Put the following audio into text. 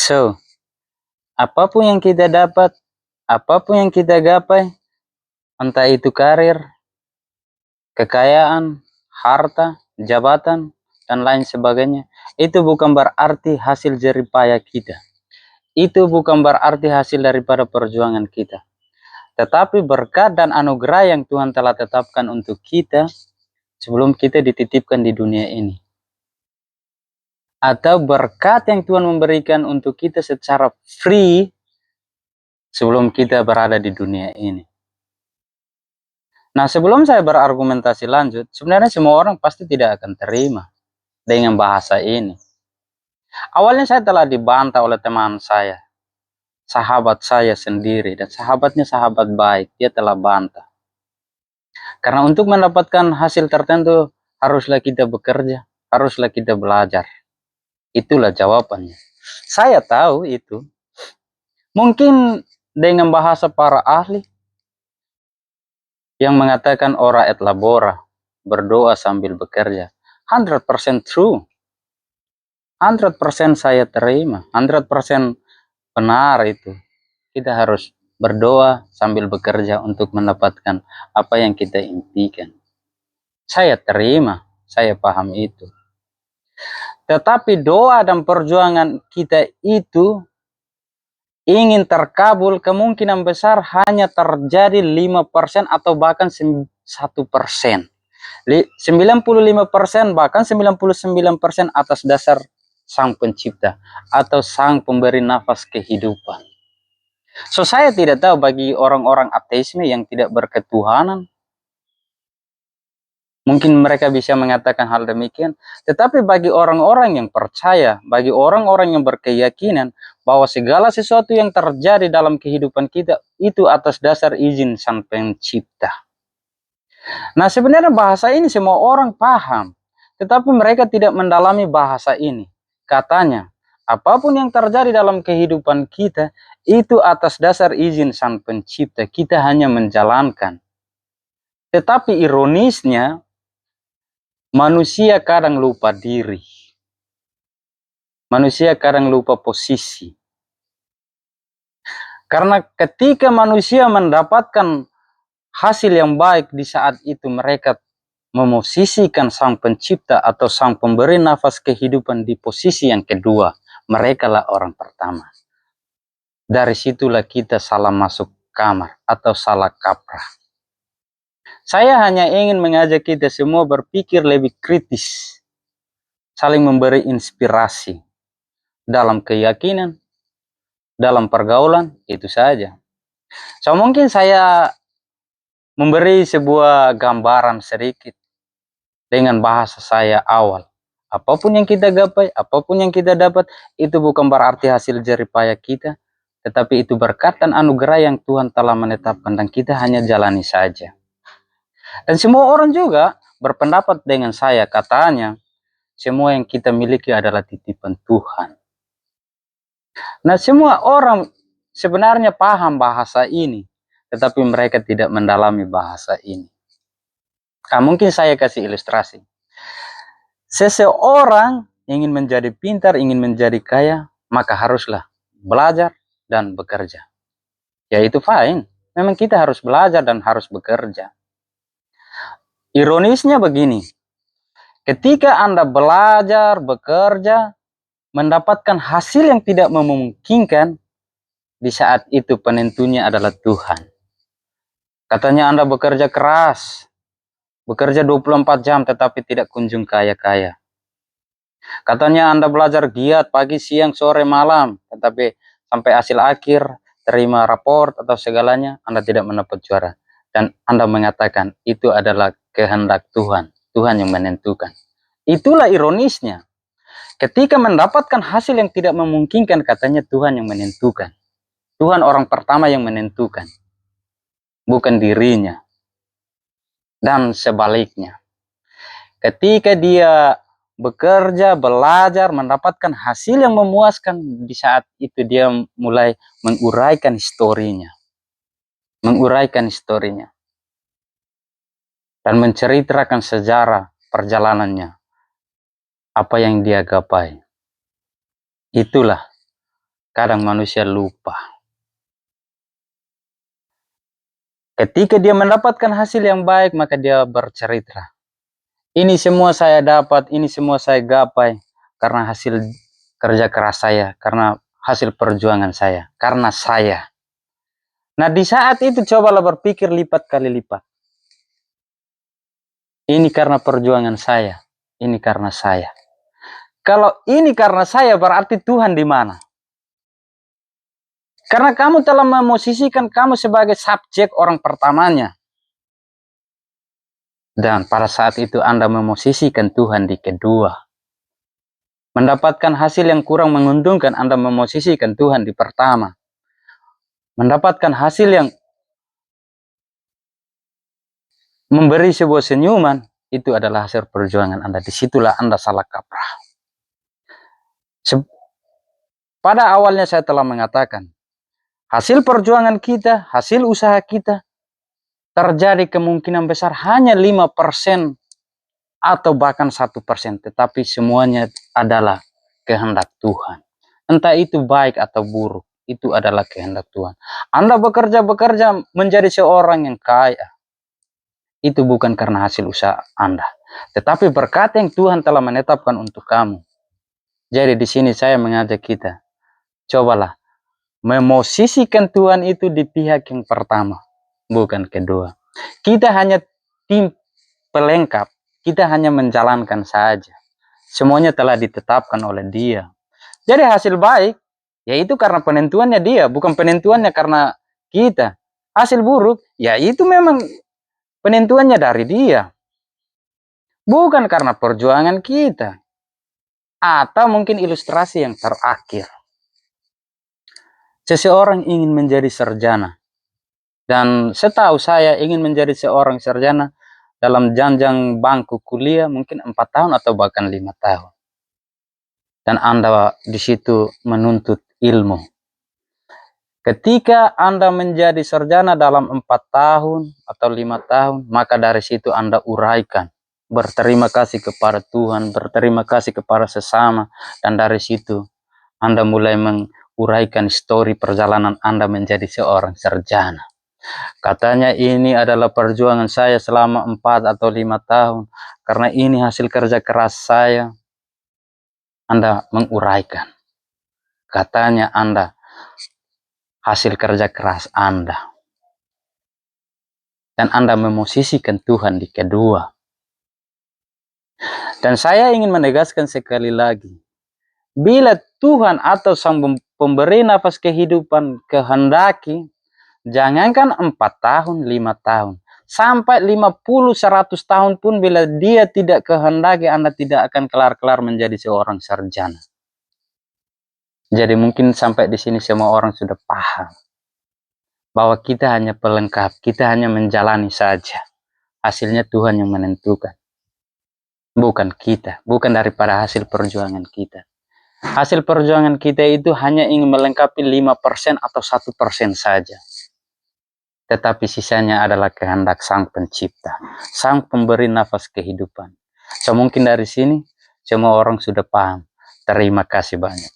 So, apapun yang kita dapat, apapun yang kita gapai, entah itu karir, kekayaan, harta, jabatan, dan lain sebagainya, itu bukan berarti hasil jerih payah kita. Itu bukan berarti hasil daripada perjuangan kita. Tetapi berkat dan anugerah yang Tuhan telah tetapkan untuk kita sebelum kita dititipkan di dunia ini. Atau berkat yang Tuhan memberikan untuk kita secara free sebelum kita berada di dunia ini. Nah, sebelum saya berargumentasi lanjut, sebenarnya semua orang pasti tidak akan terima dengan bahasa ini. Awalnya saya telah dibantah oleh teman saya, sahabat saya sendiri, dan sahabatnya sahabat baik, dia telah bantah. Karena untuk mendapatkan hasil tertentu, haruslah kita bekerja, haruslah kita belajar. Itulah jawabannya. Saya tahu itu. Mungkin dengan bahasa para ahli, yang mengatakan ora et labora, berdoa sambil bekerja. 100% true. 100% saya terima. 100% benar itu. Kita harus berdoa sambil bekerja untuk mendapatkan apa yang kita impikan. Saya terima, saya paham itu. Tetapi doa dan perjuangan kita itu ingin terkabul, kemungkinan besar hanya terjadi 5% atau bahkan 1%. 95% bahkan 99% atas dasar Sang Pencipta atau Sang Pemberi nafas kehidupan. So, saya tidak tahu bagi orang-orang ateisme yang tidak berketuhanan, mungkin mereka bisa mengatakan hal demikian. Tetapi bagi orang-orang yang percaya, bagi orang-orang yang berkeyakinan bahwa segala sesuatu yang terjadi dalam kehidupan kita itu atas dasar izin Sang Pencipta. Nah, sebenarnya bahasa ini semua orang paham, tetapi mereka tidak mendalami bahasa ini. Katanya, apapun yang terjadi dalam kehidupan kita itu atas dasar izin Sang Pencipta. Kita hanya menjalankan. Tetapi ironisnya, manusia kadang lupa diri. Manusia kadang lupa posisi. Karena ketika manusia mendapatkan hasil yang baik, di saat itu mereka memosisikan Sang Pencipta atau Sang Pemberi nafas kehidupan di posisi yang kedua. Mereka lah orang pertama. Dari situlah kita salah masuk kamar atau salah kaprah. Saya hanya ingin mengajak kita semua berpikir lebih kritis, saling memberi inspirasi dalam keyakinan, dalam pergaulan, itu saja. So, mungkin saya memberi sebuah gambaran sedikit dengan bahasa saya awal. Apapun yang kita gapai, apapun yang kita dapat, itu bukan berarti hasil jerih payah kita, tetapi itu berkat dan anugerah yang Tuhan telah menetapkan dan kita hanya jalani saja. Dan semua orang juga berpendapat dengan saya, katanya semua yang kita miliki adalah titipan Tuhan. Nah, semua orang sebenarnya paham bahasa ini, tetapi mereka tidak mendalami bahasa ini. Nah, mungkin saya kasih ilustrasi. Seseorang ingin menjadi pintar, ingin menjadi kaya, maka haruslah belajar dan bekerja. Ya, itu fine. Memang kita harus belajar dan harus bekerja. Ironisnya begini, ketika Anda belajar, bekerja, mendapatkan hasil yang tidak memungkinkan, di saat itu penentunya adalah Tuhan. Katanya Anda bekerja keras, bekerja 24 jam tetapi tidak kunjung kaya-kaya. Katanya Anda belajar giat pagi, siang, sore, malam, tetapi sampai hasil akhir, terima raport atau segalanya, Anda tidak mendapat juara. Dan Anda mengatakan itu adalah kehendak Tuhan, Tuhan yang menentukan. Itulah ironisnya. Ketika mendapatkan hasil yang tidak memungkinkan, katanya Tuhan yang menentukan. Tuhan orang pertama yang menentukan, bukan dirinya. Dan sebaliknya, ketika dia bekerja, belajar, mendapatkan hasil yang memuaskan, di saat itu dia mulai menguraikan historinya. Dan menceritakan sejarah perjalanannya, apa yang dia gapai. Itulah Kadang manusia lupa. Ketika dia mendapatkan hasil yang baik, maka dia bercerita. Ini semua saya dapat, ini semua saya gapai karena hasil kerja keras saya, karena hasil perjuangan saya, karena saya. Nah, di saat itu cobalah berpikir lipat kali lipat. Ini karena perjuangan saya, ini karena saya. Kalau ini karena saya, berarti Tuhan di mana? Karena kamu telah memosisikan kamu sebagai subjek orang pertamanya. Dan pada saat itu Anda memosisikan Tuhan di kedua. Mendapatkan hasil yang kurang menguntungkan, Anda memosisikan Tuhan di pertama. Mendapatkan hasil yang memberi sebuah senyuman, itu adalah hasil perjuangan Anda. Disitulah Anda salah kaprah. Pada awalnya saya telah mengatakan, hasil perjuangan kita, hasil usaha kita, terjadi kemungkinan besar hanya 5% atau bahkan 1%. Tetapi semuanya adalah kehendak Tuhan. Entah itu baik atau buruk, itu adalah kehendak Tuhan. Anda bekerja menjadi seorang yang kaya, itu bukan karena hasil usaha Anda, tetapi berkat yang Tuhan telah menetapkan untuk kamu. Jadi di sini saya mengajak kita, cobalah memosisikan Tuhan itu di pihak yang pertama, bukan kedua. Kita hanya tim pelengkap, kita hanya menjalankan saja. Semuanya telah ditetapkan oleh Dia. Jadi hasil baik, yaitu karena penentuannya Dia, bukan penentuannya karena kita. Hasil buruk, ya itu memang penentuannya dari Dia. Bukan karena perjuangan kita. Atau mungkin ilustrasi yang terakhir. Seseorang ingin menjadi sarjana. Dan setahu saya ingin menjadi seorang sarjana dalam jenjang bangku kuliah mungkin 4 tahun atau bahkan 5 tahun. Dan Anda di situ menuntut ilmu. Ketika Anda menjadi sarjana dalam 4 tahun atau 5 tahun, maka dari situ Anda uraikan. Berterima kasih kepada Tuhan, berterima kasih kepada sesama. Dan dari situ Anda mulai menguraikan histori perjalanan Anda menjadi seorang sarjana. Katanya ini adalah perjuangan saya selama 4 atau 5 tahun. Karena ini hasil kerja keras saya. Anda menguraikan. Katanya Anda hasil kerja keras Anda. Dan Anda memosisikan Tuhan di kedua. Dan saya ingin menegaskan sekali lagi. Bila Tuhan atau Sang Pemberi nafas kehidupan kehendaki, jangankan 4 tahun, 5 tahun. Sampai 50, 100 tahun pun bila Dia tidak kehendaki, Anda tidak akan kelar-kelar menjadi seorang sarjana. Jadi mungkin sampai di sini semua orang sudah paham. Bahwa kita hanya pelengkap, kita hanya menjalani saja. Hasilnya Tuhan yang menentukan. Bukan kita, bukan daripada hasil perjuangan kita. Hasil perjuangan kita itu hanya ingin melengkapi 5% atau 1% saja. Tetapi sisanya adalah kehendak Sang Pencipta, Sang Pemberi nafas kehidupan. So mungkin dari sini semua orang sudah paham. Terima kasih banyak.